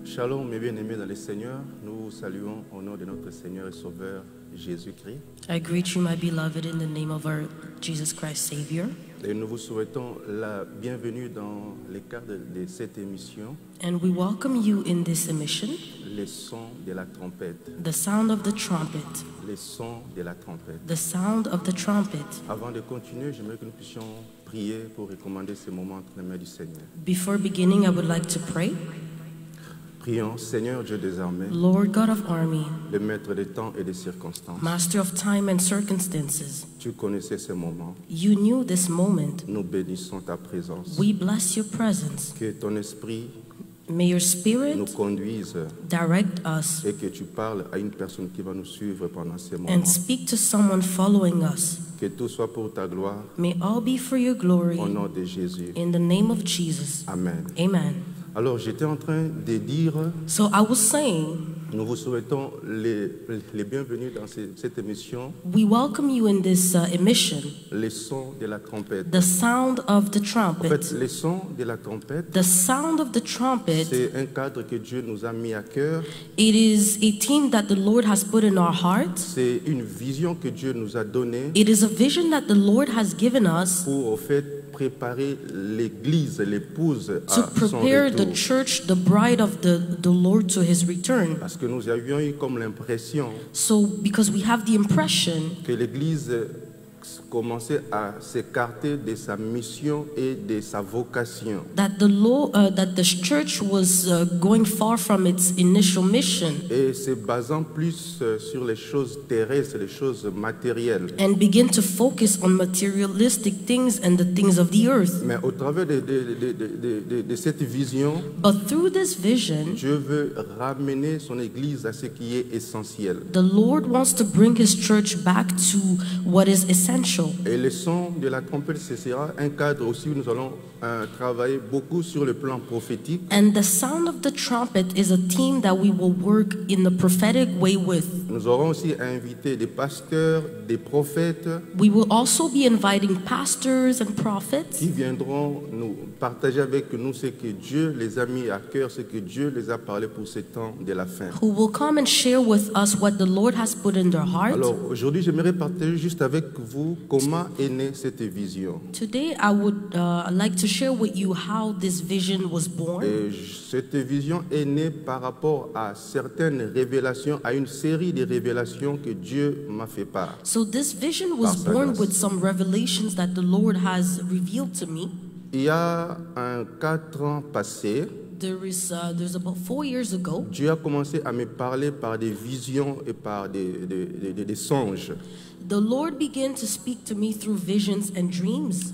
Shalom, mes bien-aimés dans le Seigneur, nous vous saluons au nom de notre Seigneur et Sauveur Jésus-Christ. I greet you, my beloved, in the name of our Jesus Christ Savior. Et nous vous souhaitons la bienvenue dans le cadre de cette émission, And we welcome you in this emission, les sons de la trompette. the sound of the trumpet, Les sons de la trompette. the sound of the trumpet. Avant de continuer, j'aimerais que nous puissions prier pour recommander ce moment entre les mains du Seigneur. Before beginning, I would like to pray. Prions, Seigneur Dieu des armées, Lord God of army, le maître des temps et des circonstances. master of time and circumstances, Tu connaissais ce moment. you knew this moment. Nous bénissons ta présence. We bless your presence. Que ton esprit May your nous spirit conduise direct us et que tu parles à une personne qui va nous suivre pendant ces moments. and speak to someone following us. Que tout soit pour ta gloire, May all be for your glory. au nom de Jésus. In the name of Jesus. Amen. Amen. Alors, j'étais en train de dire, So I was saying, nous vous souhaitons les bienvenus dans cette émission, we welcome you in this emission, les sons de la trompette. the sound of the En trumpet. fait, les sons de la trompette, The sound of the trumpet, c'est un cadre que Dieu nous a mis à cœur. it is a theme that the Lord has put in our hearts. C'est une vision que Dieu nous a donnée It is a vision that the Lord has given us pour, au fait, préparer l'église, l'épouse to à son prepare the retour. church, the bride of the Lord, to his return. Parce que nous avions eu comme l'impression So because we have the impression que l'église commençait à s'écarter de sa mission et de sa vocation. that that the church was going far from its initial mission Et se basant plus sur les choses terrestres, les choses matérielles. and begin to focus on materialistic things and the things of the earth. Mais au travers de cette vision, But through this vision, Dieu veut ramener son église à ce qui est essentiel. the Lord wants to bring his church back to what is essential. Et le son de la trompette, ce sera un cadre aussi où nous allons travailler beaucoup sur le plan prophétique. And the sound of the trumpet is a theme that we will work in the prophetic way with. Nous aurons aussi invité des pasteurs, des prophètes We will also be inviting pastors and prophets qui viendront nous partager avec nous ce que Dieu les a mis à cœur, ce que Dieu les a parlé pour ce temps de la fin. who will come and share with us what the Lord has put in their heart. Alors aujourd'hui, j'aimerais partager juste avec vous comment est née cette vision. Today, I would like to share with you how this vision was born. Et cette vision est née par rapport à certaines révélations, à une série de révélations que Dieu m'a fait part. So this vision was Par sa born grâce. with some revelations that the Lord has revealed to me. Il y a 4 ans passés, There's about 4 years ago, Dieu a commencé à me parler par des visions et par des songes. the Lord began to speak to me through visions and dreams.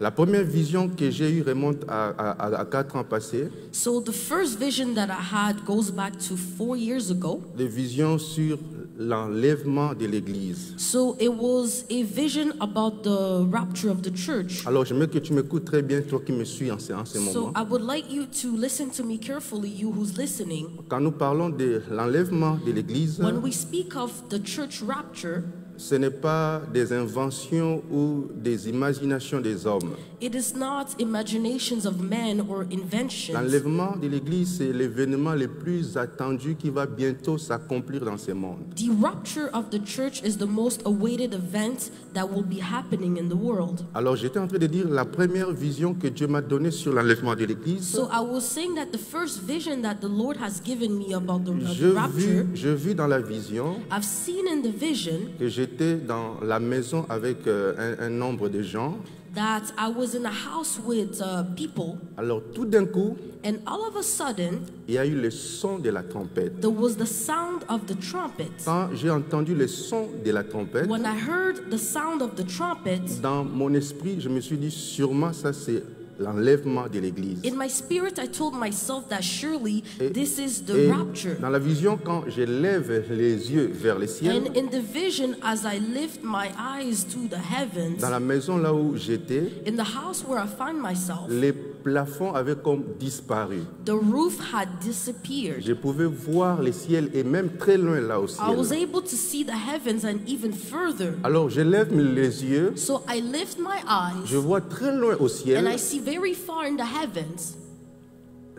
La première vision que j'ai eue remonte à 4 ans passés, So the first vision that I had goes back to 4 years ago. des visions sur l'enlèvement de l'Église. So it was a vision about the rapture of the church. Alors j'aimerais que tu m'écoutes très bien, toi qui me suis en ce So moment. I would like you to listen to me carefully, you who's listening. Quand nous parlons de l'enlèvement de l'Église, When we speak of the church rapture, ce n'est pas des inventions ou des imaginations des hommes. it is not imaginations of men or inventions. L'enlèvement de l'Église, c'est l'événement le plus attendu qui va bientôt s'accomplir dans ce monde. The rapture of the church is the most awaited event that will be happening in the world. Alors j'étais en train de dire la première vision que Dieu m'a donnée sur l'enlèvement de l'Église. So I was saying that the first vision that the Lord has given me about the rapture, Je vis dans la vision I've seen in the vision que j'étais dans la maison avec un nombre de gens. that I was in a house with people, Alors tout d'un coup, and all of a sudden, il y a eu le son de la trompette. there was the sound of the trumpet. Quand j'ai entendu le son de la trompette, When I heard the sound of the trumpet, dans mon esprit, je me suis dit sûrement ça c'est l'enlèvement de l'Église. In my spirit, I told myself that surely this is the Et rapture. dans la vision, quand je lève les yeux vers le ciel, And in the vision, as I lift my eyes to the heavens, dans la maison là où j'étais, in the house where I find myself, les plafonds avaient comme disparu. the roof had disappeared. Je pouvais voir le ciel et même très loin là au I was ciel. able to see the heavens and even further. Alors je lève les yeux, So I lift my je eyes vois très loin au and ciel I see very far in the heavens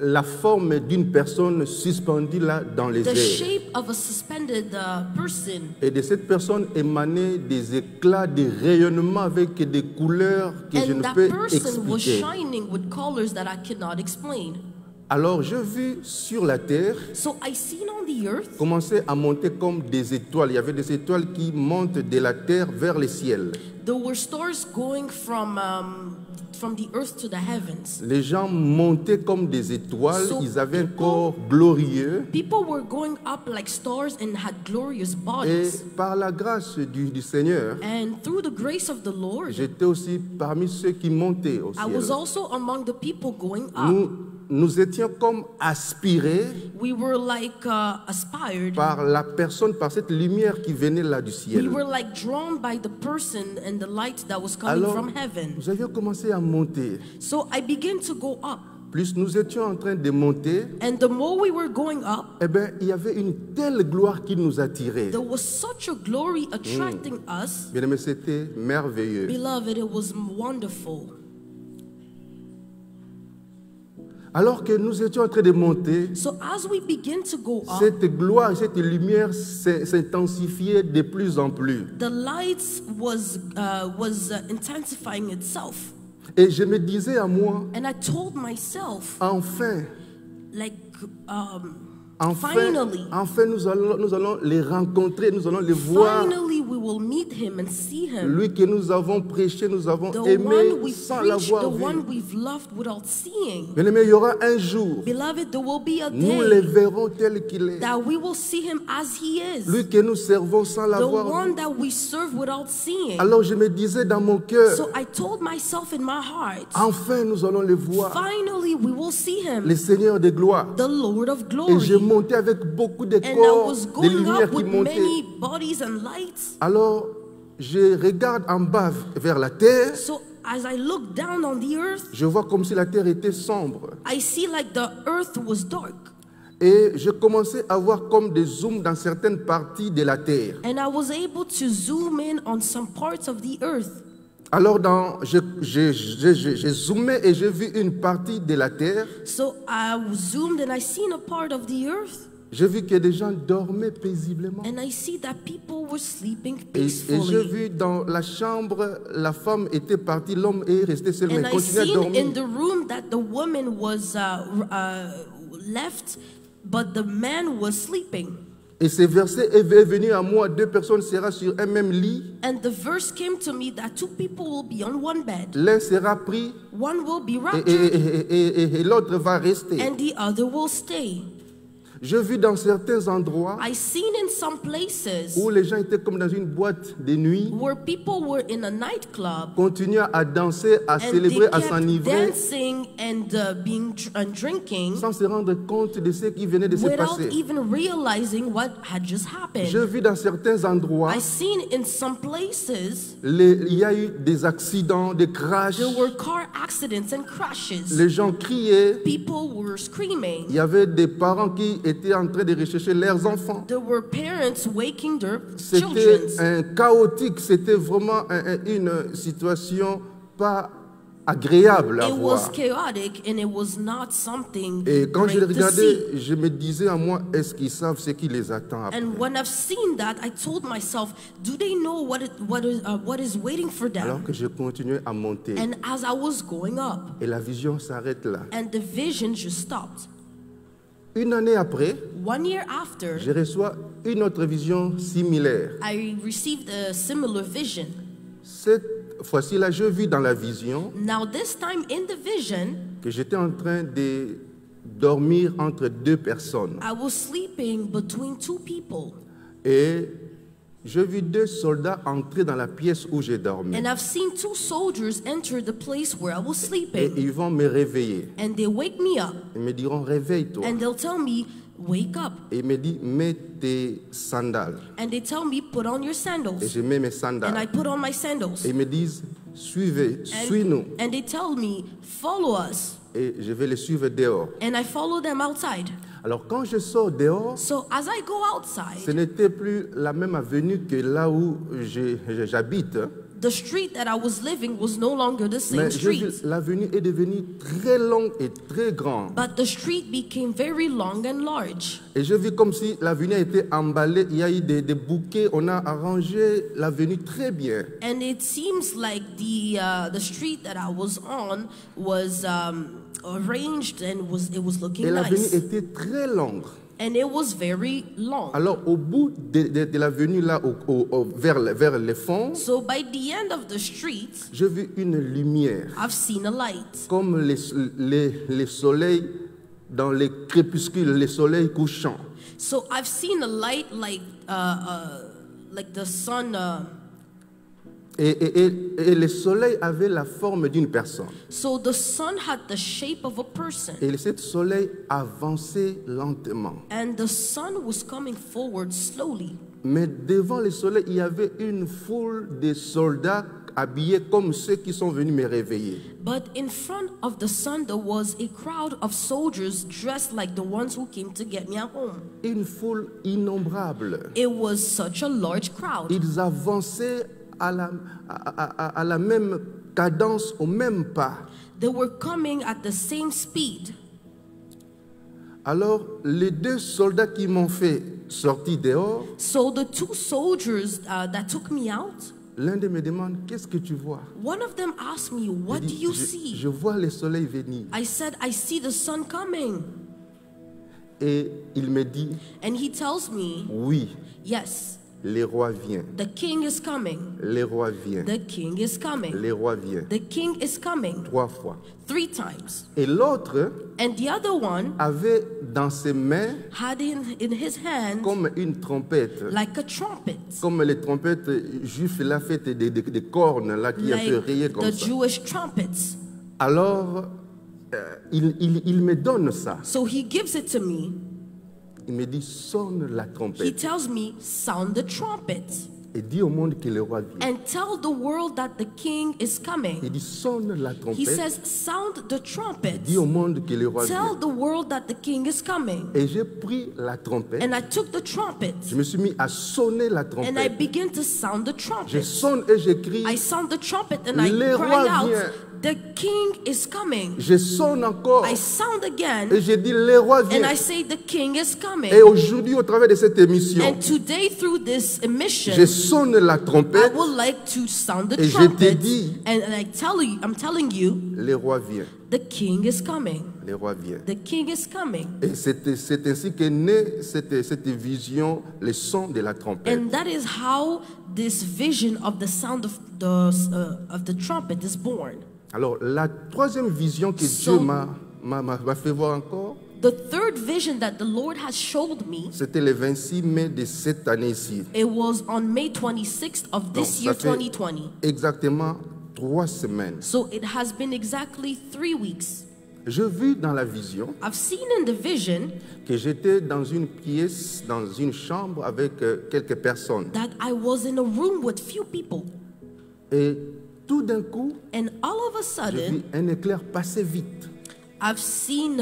la forme d'une personne suspendue là dans les the airs. shape of a suspended person. Et de cette personne émanaient des éclats de rayonnement avec des couleurs que je And ne that peux person was expliquer. shining with colors that I cannot explain. Alors je vis sur la terre So I seen on the earth, commencer à monter comme des étoiles. Il y avait des étoiles qui montent de la terre vers le ciel. there were stars going from the earth to the heavens. Les gens montaient comme des étoiles. So Ils avaient un people- corps glorieux. People were going up like stars and had glorious Et bodies. par la grâce du Seigneur, And through the grace of the Lord, j'étais aussi parmi ceux qui montaient au I was ciel. also among the people going up. Nous étions comme aspirés We were like aspired. par la personne, par cette lumière qui venait là du We ciel. were like drawn by the person and the light that was coming Alors, from heaven. nous avions commencé à monter. So I began to go up. Plus nous étions en train de monter, And the more we were going up, eh bien, il y avait une telle gloire qui nous attirait. there was such a glory attracting us. Bien aimé, c'était merveilleux. Beloved, it was wonderful. Alors que nous étions en train de monter, So as we begin to go up, cette gloire, cette lumière s'intensifiait de plus en plus. the lights was intensifying itself. Et je me disais à moi, And I told myself, enfin, like, enfin, finally, enfin nous allons les rencontrer, nous allons les voir. finally we will meet him and see him. Lui que nous avons prêché, nous avons The aimé one we sans preached, the l'avoir vu. one we've loved without seeing. Bien aimé, il y aura un jour, Beloved, there will be a nous le day verrons tel qu'il est. that we will see him as he is. Lui que nous servons sans The l'avoir vu. one that we serve without seeing. Alors je me disais dans mon cœur, So I told myself in my heart, enfin nous allons le voir, finally we will see him, le Seigneur de gloire. the Lord of Et je glory. montais avec beaucoup de And I corps, was de going lumière up qui with montaient. many bodies and lights. Alors je regarde en bas vers la terre, So as I look down on the earth, je vois comme si la terre était sombre. I see like the earth was dark. Et je commençais à voir comme des zooms dans certaines parties de la terre. And I was able to zoom in on some parts of the earth. Alors j'ai zoomé et j'ai vu une partie de la terre. So I zoomed and I seen a part of the earth. J'ai vu que des gens dormaient paisiblement. And I see that people were sleeping Et j'ai peacefully. vu dans la chambre, la femme était partie, l'homme est resté seul, And mais I continuait à seen in dormir. the room that the woman was left, but the man was sleeping. Et ce verset est venu à moi, 2 personnes seront sur un même lit, And the verse came to me that 2 people will be on one bed. l'un sera pris One will be et, raptured et l'autre va rester. and the other will stay. Je vis dans certains endroits I seen in some places où les gens étaient comme dans une boîte de nuit, where people were in a nightclub continuaient à danser, à and they célébrer, à kept s'enivrer, dancing and drinking sans se rendre compte de ce qui venait de se without passer. even realizing what had just Je happened. vis dans certains endroits, I seen in some places il y a eu des accidents, des crashs, there were car accidents and crashes. les gens criaient, People were screaming. il y avait des parents qui étaient en train de rechercher leurs enfants. There were parents waking their C'était children. chaotique, c'était vraiment une situation pas agréable à It was voir. chaotic and it was not something Et quand je les great to see. regardais, je me disais à moi, est-ce qu'ils savent ce qui les attend après? And when I've seen that, I told myself, do they know what is waiting for Alors them? que je continuais à monter. And as I was going up, Et la vision s'arrête là. and the vision just stopped. Une année après, 1 year after, je reçois une autre vision similaire. I received a similar vision. Cette fois-ci-là, je vis dans la vision Now this time in the vision, que j'étais en train de dormir entre 2 personnes. I was sleeping between 2 people. Et Je vis 2 soldats entrer dans la pièce où j'ai dormi. And I've seen 2 soldiers enter the place where I was Et sleeping. ils vont me réveiller. And they wake me up. Ils me diront, réveille-toi. And they'll tell me, wake up. Et il me dit, mets tes sandales. And they tell me, put on your Et sandals. je mets mes And I sandales. put on my sandals. Et ils me disent, suis-nous. And they tell me, follow us. Et je vais les suivre dehors. And I follow them outside. Alors quand je sors dehors, So as I go ce outside, n'était plus la même avenue que là où j'habite. the street that I was living was no longer the same Mais j'ai vu, street. l'avenue est devenue très longue et très grande. But the street became very long and large. Et je vis comme si l'avenue a été emballée. Il y a eu des bouquets. On a arrangé l'avenue très bien. And it seems like the street that I was on was arranged and it was Et looking l'avenue nice. était très longue. And it was very long. Alors au bout de l'avenue là, vers le fond, So by the end of the street, j'ai vu une lumière. I've seen a light. Comme les soleils dans les crépuscules, les soleils couchants. So I've seen a light like the sun. Et le soleil avait la forme d'une personne. So the sun had the shape of a person. Et ce soleil avançait lentement. And the sun was coming forward slowly. Mais devant le soleil, il y avait une foule de soldats habillés comme ceux qui sont venus me réveiller. But in front of the sun, there was a crowd of soldiers dressed like the ones who came to get me at home. Une foule innombrable. It was such a large crowd. Ils avançaient à la même cadence, au même pas. They were coming at the same speed. Alors, les 2 soldats qui m'ont fait sortir dehors, So the 2 soldiers that took me out, l'un d'eux me demande, qu'est-ce que tu vois? one of them asked me, Je what do dis, you je see? vois le soleil venir. I said, I see the sun coming. Et il me dit, And he tells me, oui, yes, le roi vient. the king is coming. Le roi vient. The king is coming. Le roi vient. The king is coming 3 fois. 3 times. Et l'autre And the other one avait dans ses mains had in his hand comme une trompette. like a trumpet, Comme les trompettes juifs là faites des cornes là qui like a fait rayer comme the ça. Jewish trumpets. Alors, il me donne ça. So he gives it to me. Il me dit, sonne la He trompette. tells me, sound the trumpet Et dis au monde que le roi vient. and tell the world that the king is Il coming. dit, sonne la He trompette. says, sound the trumpet. Dis au monde que le roi Tell vient. the world that the king is coming. Et j'ai pris la trompette. And I took the trumpet Je me suis mis à sonner la and I trompette. began to sound the Je trumpet. sonne et j'écris. I sound the trumpet and I Le cry roi out, vient. the king is coming. Je sonne encore. I sound again Et je dis, le roi and I vient. say, the king is coming. Et aujourd'hui, au travers de cette émission, And today through this je emission, sonne la I trompette. would like to sound the Et je te trumpet. dis, And I'm telling you, le roi vient. the king is coming. Le roi vient. The king is coming. Et c'est ainsi qu'est née cette vision, le son de la trompette. And that is how this vision of the sound of the trumpet is born. Alors, la troisième vision que So- Dieu m'a fait voir encore, The third vision that the Lord has showed me, c'était le 26 mai de cette année-ci. it was on May 26th of Donc, this ça year, fait 2020. exactement 3 semaines. So it has been exactly 3 weeks. Je vis dans la vision I've seen in the vision que j'étais dans une pièce, dans une chambre avec quelques personnes. that I was in a room with few people. Et tout d'un coup, And all of a j'ai sudden, vu un éclair passer vite. I've seen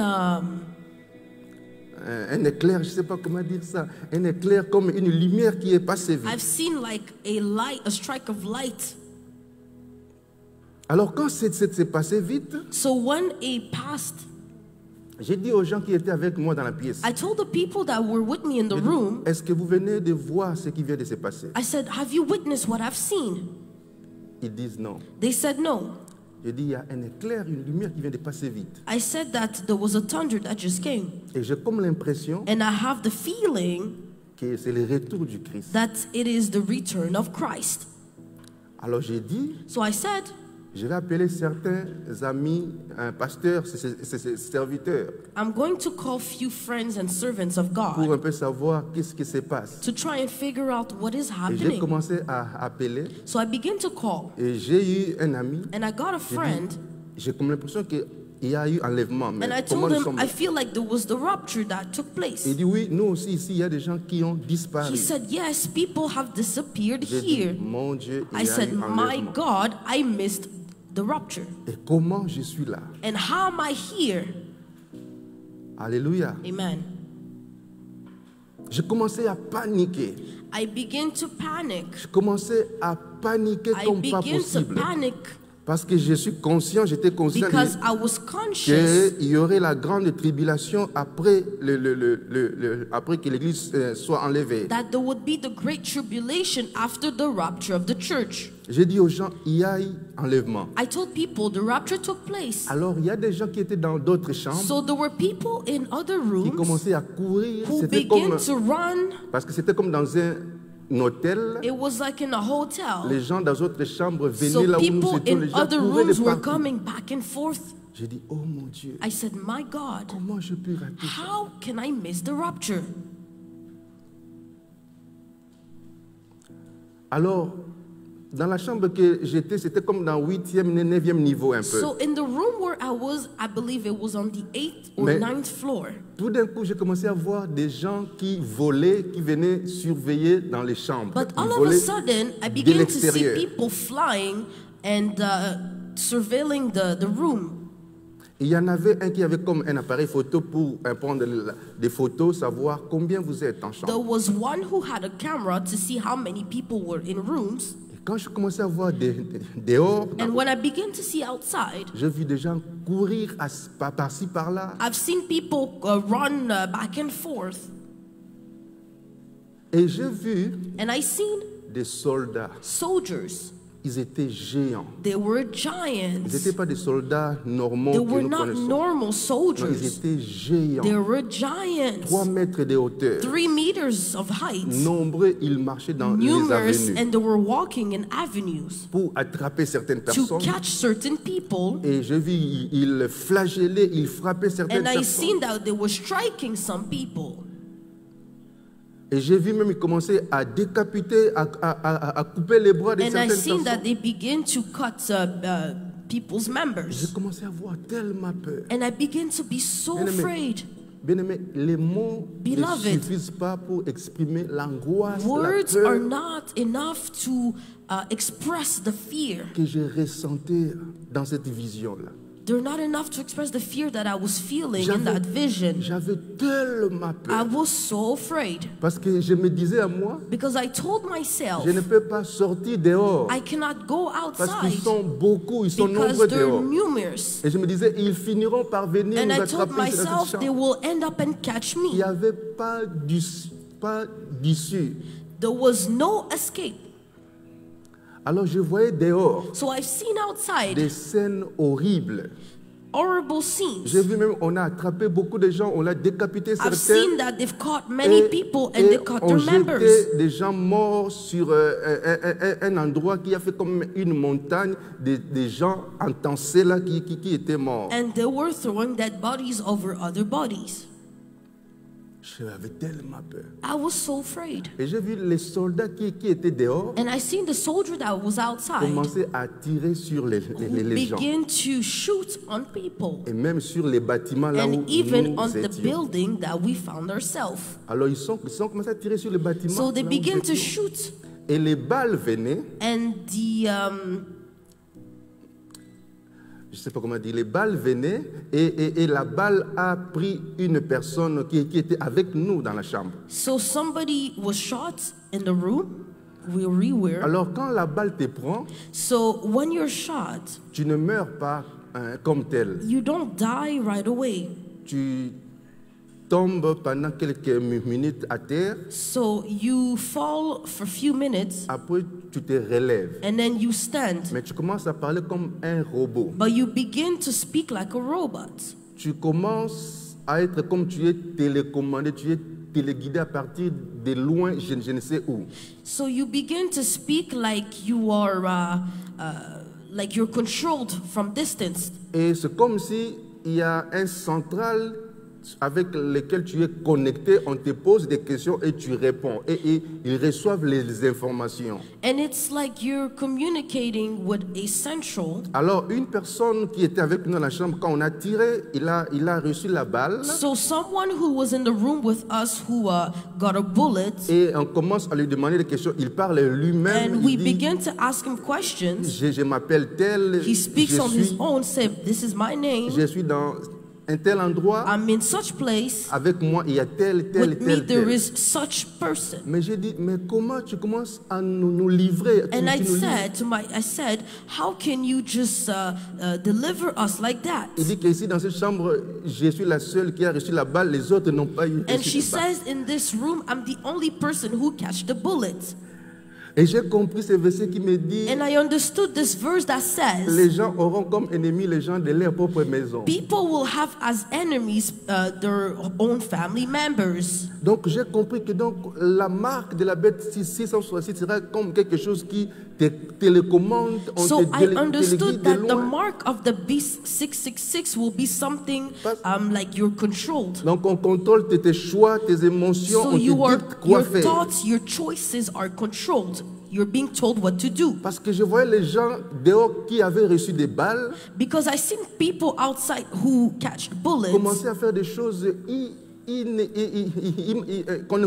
Un éclair, je ne sais pas comment dire ça, un éclair comme une lumière qui est passée vite. I've seen like a light, a strike of light. Alors quand c'est passé vite, So when it passed, j'ai dit aux gens qui étaient avec moi dans la pièce, I told the people that were with me in the room, est-ce que vous venez de voir ce qui vient de se passer? I said, have you witnessed what I've seen? Ils disent non. They said no. J'ai dit, il y a un éclair, une lumière qui vient de passer vite. I said that there was a thunder that just came. Et j'ai comme l'impression And I have the feeling que c'est le retour du Christ. that it is the return of Christ. Alors j'ai dit, So I said, Je vais appeler certains amis, un pasteur, serviteurs, I'm going to call few friends and servants of pour God un peu savoir qu'est-ce qui se passe. to try and figure out what is Et j'ai happening. commencé à appeler So I begin to call, et j'ai eu un ami. and I got a friend, J'ai comme l'impression qu'il y a eu enlèvement. Mais and I comment told nous him, sommes I là? feel like there was the rupture that took place. Il dit oui, nous aussi ici, il y a des gens qui ont disparu. He said, yes, people have disappeared J'ai dit, here. mon Dieu, il I y a said, eu my enlèvement. God, I missed the rupture. Et comment je suis là? And how am I here? Alléluia. Amen. J'ai commencé à paniquer. I begin to panic. Je commençais à paniquer I comme pas begin to possible. panic Parce que je suis conscient, j'étais conscient because I was conscious qu'il y aurait la grande tribulation après, après que l'Église soit enlevée. that there would be the great tribulation after the rapture of the church. J'ai dit aux gens, il y a eu enlèvement. I told people the rapture took place. Alors, il y a des gens qui étaient dans d'autres chambres, So there were people in other qui rooms commençaient à courir. who C'était comme, began to run. parce que c'était comme dans un hôtel. It was like in a hotel. Les gens dans d'autres chambres venaient So là où nous people étions. Les in gens other couraient de rooms were partout. coming back and forth. J'ai dit, oh mon Dieu, I said, my God, comment je peux rater ça? how can I miss the rapture? Alors, dans la chambre que j'étais, c'était comme dans 8e, 9e niveau un peu. So in the room where I was, I believe it was on the 8th or Mais- 9th floor. Tout d'un coup, j'ai commencé à voir des gens qui volaient, qui venaient surveiller dans les chambres. But Ils all of a volaient sudden, I de began to see l'extérieur. people flying and surveilling the room. Il y en avait un qui avait comme un appareil photo pour prendre des photos, savoir combien vous êtes en chambre. There was one who had a camera to see how many people were in rooms. Et quand je commençais à voir dehors, And when I began to see outside, j'ai vu des gens courir par-ci, par-là. I've seen people run back and forth. Et j'ai vu And I seen des soldats. soldiers. Ils étaient géants. They were Ils giants. n'étaient pas des soldats normaux They que were nous not connaissons. normal Non, ils soldiers. étaient géants. They were giants. 3 mètres de hauteur. 3 meters of height. Nombreux, ils marchaient dans les Numerous, avenues and they were walking in avenues pour attraper certaines to personnes. catch certain people. Et j'ai vu, ils flagellaient, ils frappaient certaines And I personnes. seen that they were striking some people. Et j'ai vu même, ils commençaient à décapiter, à couper les bras de And I certaines seen that personnes. they begin to cut people's J'ai members. commencé à avoir tellement peur. And I begin to be so Bien-aimé. afraid. Bien-aimé, les mots Beloved, ne suffisent pas pour exprimer l'angoisse, la Words peur are not enough to express the fear. que j'ai ressentais dans cette vision-là. They're not enough to express the fear that I was feeling in that vision. J'avais tellement I peur. was so afraid Parce que je me disais à moi, because I told myself je ne peux pas sortir dehors. I cannot go Parce qu'ils outside sont beaucoup, ils sont because nombreux they're dehors. numerous. Et je me disais, ils finiront par venir And nous I told attraper sur myself cette they chambre. will end up and catch Il n'y me. avait pas d'issue. There was no escape. Alors je voyais dehors So I've seen outside des scènes horribles. horrible scenes. J'ai vu même, on a attrapé beaucoup de gens, on a décapité I've certains. seen that they've caught many people and they cut on their members. jetait des gens morts sur un endroit qui a fait comme une montagne, des gens entassés là qui étaient morts. And they were throwing dead bodies over other bodies. J'avais tellement peur. I was so afraid. Et j'ai vu les soldats qui étaient dehors And I seen the soldier that was outside commencer à tirer sur les gens. begin to shoot on people. Et même sur les bâtiments là où And even nous on the étions. building that we found ourselves. Alors ils ont commencé à tirer sur les bâtiments. So they là où begin nous to étions. shoot. Et les balles venaient, And je ne sais pas comment dire, les balles venaient et la balle a pris une personne qui était avec nous dans la chambre. so somebody was shot in the room where we were. Alors quand la balle te prend, So when you're shot, tu ne meurs pas comme tel. you don't die right away. Tu tombes pendant quelques minutes à terre, So you fall for a few minutes après tu te relèves. and then you stand. Mais tu commences à parler comme un robot. But you begin to speak like a robot. Tu commences à être comme tu es télécommandé, tu es téléguidé à partir de loin, je ne sais où. So you begin to speak like you are like you're controlled from distance. Et c'est comme si il y a un central avec lequel tu es connecté, on te pose des questions et tu réponds. Et ils reçoivent les informations. And it's like you're communicating with a central. Alors, une personne qui était avec nous dans la chambre, quand on a tiré, il a reçu la balle. So someone who was in the room with us who got a bullet, Et on commence à lui demander des questions. Il parle lui-même. and we Il dit, begin to ask him questions. je m'appelle tel. He speaks on his own, say, "This is my name. Je suis dans un tel endroit. I'm in such place. Avec moi, il y a tel. With me, there is such person." Mais j'ai dit, mais comment tu commences à nous livrer? And I said, how can you just deliver us like that? Il dit qu'ici dans cette chambre, je suis la seule qui a reçu la balle, les autres n'ont pas eu. And she says, in this room, I'm the only person who catch the bullet. Et j'ai compris ce verset qui me dit, And I understood this verse that says, les gens auront comme ennemis les gens de leur propre maison. people will have as enemies their own family members. Donc j'ai compris que donc la marque de la bête 666 sera comme quelque chose qui te télécommande, on So te I téléguide understood de that the loin. mark of the beast 666 will be something like you're controlled. Donc on contrôle tes choix, tes émotions, So on te dit quoi your faire. thoughts, your choices are controlled. You're being told what to do. Parce que je voyais les gens dehors qui avaient reçu des balles Because I seen people outside who catch bullets commencer à faire des choses qu'on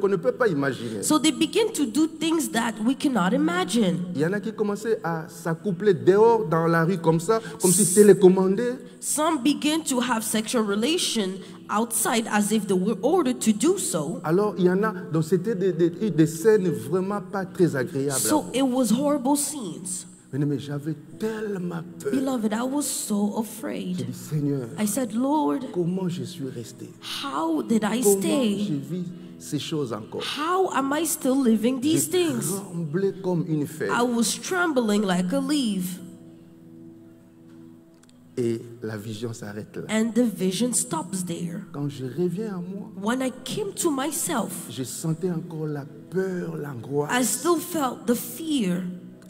ne peut pas imaginer. so they begin to do things that we cannot imagine. Il y en a qui commençaient à s'accoupler dehors dans la rue comme ça, comme si télécommandés. Some begin to have sexual relation outside as if they were ordered to do so. Alors il y en a, donc c'était des scènes vraiment pas très agréables. So it was horrible scenes. Mais j'avais tellement peur. Beloved, I was so J'ai afraid. dit, Seigneur, I said, Lord, comment je suis resté? how did I Comment stay? je vis ces choses encore? How am I still living these J'ai things? tremblé comme une feuille. I was trembling like a leaf. Et la vision s'arrête là. And the vision stops there. Quand je reviens à moi, When I came to myself, je sentais encore la peur, I l'angoisse. still felt the fear.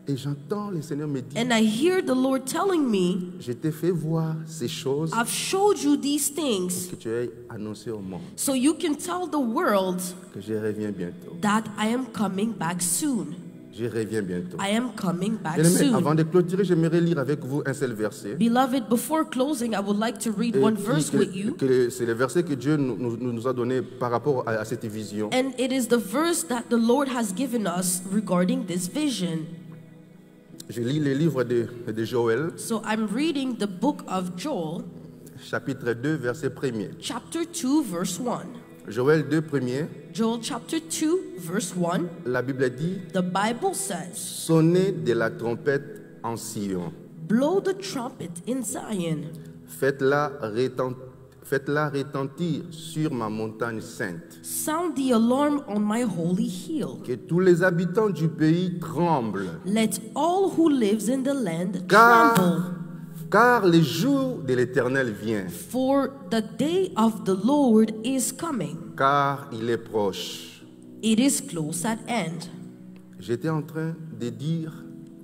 Et j'entends le Seigneur me dire, And I hear the Lord telling me, je t'ai fait voir ces choses I've showed you these things que tu as annoncées au monde, so you can tell the world que je reviens bientôt. that I am coming back soon. Je reviens bientôt. I am coming back Bien-aimés, avant soon. de clôturer, j'aimerais lire avec vous un seul verset. Beloved, before closing, I would like to read Et one verse with you. c'est le verset que Dieu nous a donné par rapport à cette vision. And it is the verse that the Lord has given us regarding this vision. Je lis le livre de Joël, So I'm reading the book of Joel, chapitre 2, verset 1er. chapter 2, verse 1. Joël 2, 1er, Joel chapter 2, verse 1. la Bible dit, The Bible says, sonnez de la trompette en Sion, blow the trumpet in Zion, faites-la retentir sur ma montagne sainte. sound the alarm on my holy hill. Que tous les habitants du pays tremblent, Let all who lives in the land tremble, car le jour de l'Éternel vient, for the day of the Lord is coming. car il est proche. It is close at hand. J'étais en train de dire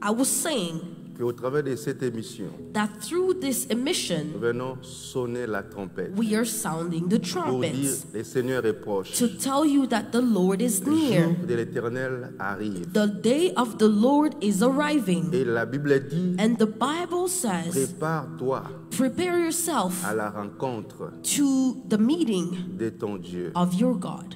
I was saying qu'au travers de cette émission, that through this emission, nous venons sonner la trompette we are sounding the pour dire trumpets le Seigneur est proche. to tell you that the Lord is Le near. jour de l'Éternel arrive. The day of the Lord is arriving. Et la Bible dit, And the Bible says, prépare-toi prepare yourself à la rencontre to the meeting de ton Dieu. of your God.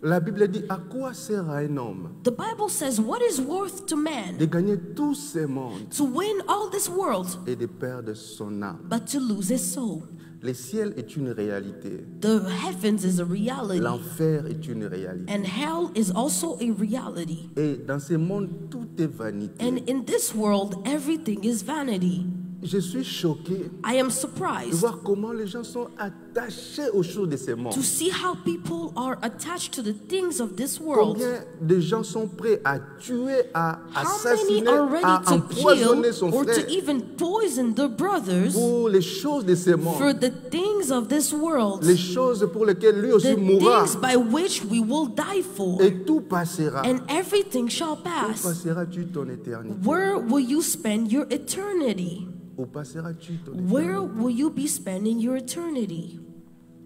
La Bible dit, à quoi sert à un homme The Bible says, what is worth to de man gagner tout ce monde to win all this world et de perdre son âme? but to lose his soul? Le ciel est une réalité. The heavens is a reality, L'enfer est une réalité. and hell is also a reality. Et dans ce monde, tout est vanité. And in this world, everything is vanity. je suis choqué I am de surprised voir comment les gens sont attachés aux choses de ce monde. to see how people are attached to the things of this world. Combien de gens sont prêts à tuer, à How many assassiner, are à ready to empoisonner kill son or frère to even poison their brothers pour les choses de ce monde, for the things of this world, les choses pour lesquelles lui aussi the mourra, things by which we will die for, et tout passera. and everything shall Où pass? passeras-tu ton éternité? Where will you spend your eternity? Où passeras-tu ton éternité? Where will you be spending your eternity?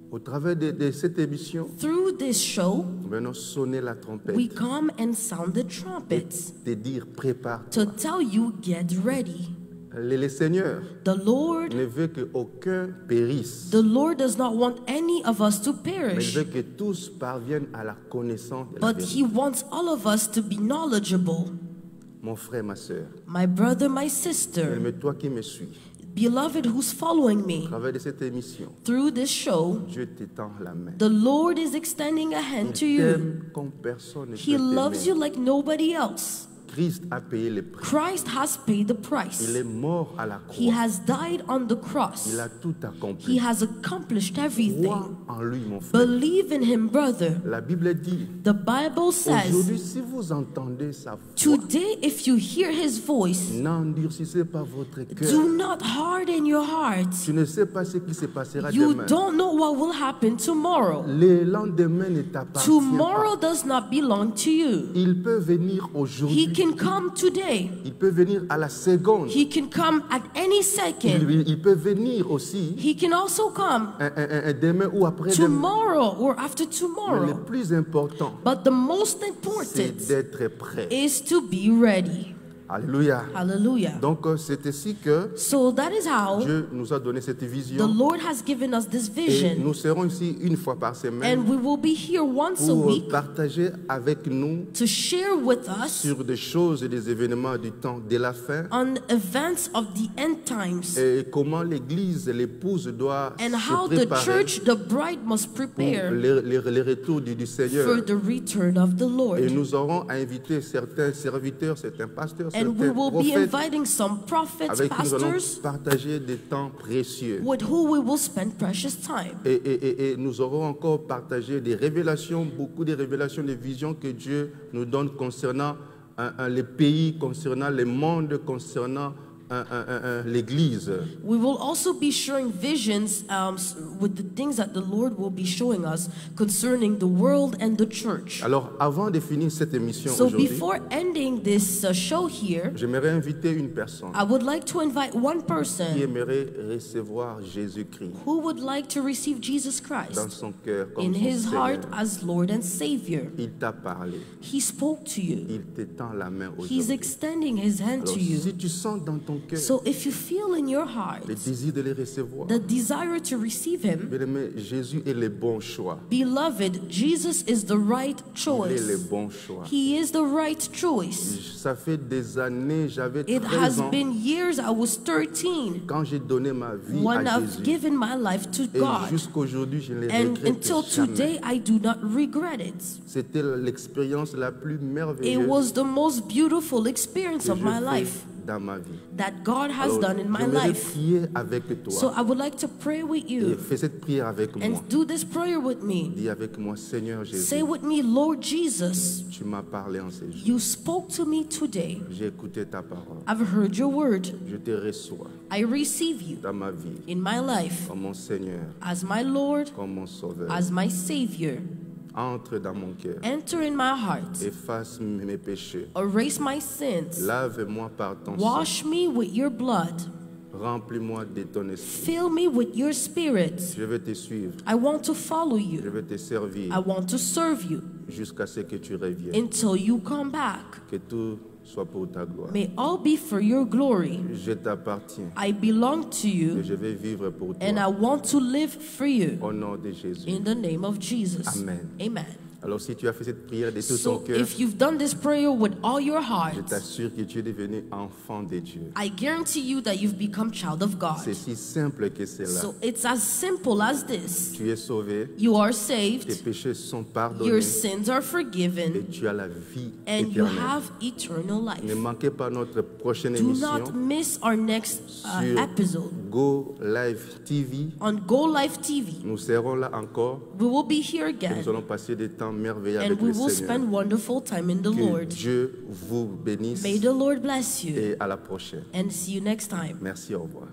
Au travers de cette émission, Through this show, nous venons sonner la trompette we come and sound the et trumpets te dire prépare. to tell you, get ready. Le Seigneur The Lord, ne veut qu'aucun périsse, the Lord does not want any of us to mais il perish, veut que tous parviennent à la connaissance de la but vérité. He wants all of us to be knowledgeable. Mon frère, ma soeur, My brother, my sister, mais toi qui me suis, beloved who's following au me, travers de cette émission, through this show, Dieu t'étend la main. the Lord is extending a hand to Il you. t'aime comme personne ne He peut loves you t'aimer. like nobody else. Christ a payé le prix. Christ has paid the Il price. est mort à la He croix. has died on the cross. Il a tout He accompli. has accomplished Crois everything. en lui, mon frère. Believe in Him, brother. La Bible dit, The Bible says, aujourd'hui, si vous entendez sa voix, today, if you hear His voice, n'endurcissez pas votre cœur. do not harden your heart. Tu ne sais pas ce qui se passera You demain. don't know what will happen tomorrow. Le lendemain ne t'appartient Tomorrow pas. does not belong to you. Il peut venir He aujourd'hui. can come today. Il peut venir à la seconde. He can come at any second. Il peut venir aussi He can also come demain ou après-demain. tomorrow or after Mais le tomorrow. plus important, But the most c'est important d'être prêt. is to be ready. Alléluia. Hallelujah. Donc c'est ainsi que So that is how Dieu nous a donné cette the vision. Lord has given us this Et vision. nous serons ici une fois par semaine And we will be here once a pour week partager avec nous to share with us sur des choses et des événements du temps de la fin on events of the end times et comment l'Église, l'épouse doit and se how the préparer church, the bride, must pour prepare le retour du Seigneur. for the return of the Et Lord. nous aurons invité certains serviteurs, certains pasteurs, And we certains will be prophètes inviting some prophets, avec qui nous allons pastors, partager des temps précieux. with who we will spend precious time. Et nous aurons encore partagé des révélations, beaucoup de révélations, des visions que Dieu nous donne concernant les pays, concernant le monde, concernant l'Église. We will also be sharing visions with the things that the Lord will be showing us concerning the world and the church. Alors, avant de finir cette émission So aujourd'hui, before ending this show here, j'aimerais inviter une personne I would like to invite one qui person aimerait recevoir Jésus-Christ who would like to receive Jesus dans Christ son cœur comme in son his heart Seigneur. as Lord and Savior. Il t'a parlé, He spoke to you. il t'étend la main He's aujourd'hui. extending his hand Alors, to you. si tu sens dans ton cœur So if you feel in your heart le désir de les recevoir, the desire to receive him, bien-aimé, Jésus est le bon choix. beloved, Jesus is the right Il est le choice. bon choix. He is the right choice. Ça fait des années, j'avais It 13 has ans been years. I was 13 quand j'ai donné ma vie when à I've Jésus. given my life to Et God. jusqu'aujourd'hui, je ne les And regrette until jamais. today, I do not regret it. C'était l'expérience la plus It merveilleuse was the most beautiful experience que of je my fais life dans ma vie. that God has Alors, done in my j'aimerais life. prier avec toi. So I would like to pray with Et you fais cette prière avec moi. and do this prayer with me. Dis avec moi, Seigneur Jésus, Say with me, Lord Jesus, tu m'as parlé en ces jours. you spoke to me today. J'ai écouté ta parole. I've heard your word. Je te reçois I receive you dans ma vie in my life comme mon Seigneur, as my Lord, comme mon Sauveur. as my Savior. Entre dans mon cœur. Enter in my heart. Efface mes péchés. Erase my sins. Lave-moi par ton sang. Wash me with your blood. Remplis-moi de ton esprit. Fill me with your spirit. Je vais te suivre. I want to follow Je you. vais te servir I want to serve you jusqu'à ce que tu reviennes. until you come back. Que tout soit pour ta gloire. May all be for your glory. Je t'appartiens I belong to et you je vais vivre pour and I toi. want to live for you. Au nom de Jésus. In the name of Jesus. Amen. Amen. Alors si tu as fait cette prière de tout ton So cœur, if you've done this prayer with all your je heart, t'assure que tu es devenu enfant de Dieu. I guarantee you that you've become child of God. C'est si simple que cela. So it's as simple as this. Tu es sauvé, You are tes saved, péchés sont pardonnés your sins are et forgiven, tu as la vie and you éternelle. have eternal Ne life. manquez pas notre prochaine Do émission not miss our next sur episode Go Live TV. on Go Life TV. Nous serons là encore We will be here et again, nous allons passer des temps merveilleux and avec we le will Seigneur. spend wonderful time in the Que Lord. Dieu vous bénisse May the Lord bless you, et à la prochaine. and see you next time. Merci, au revoir.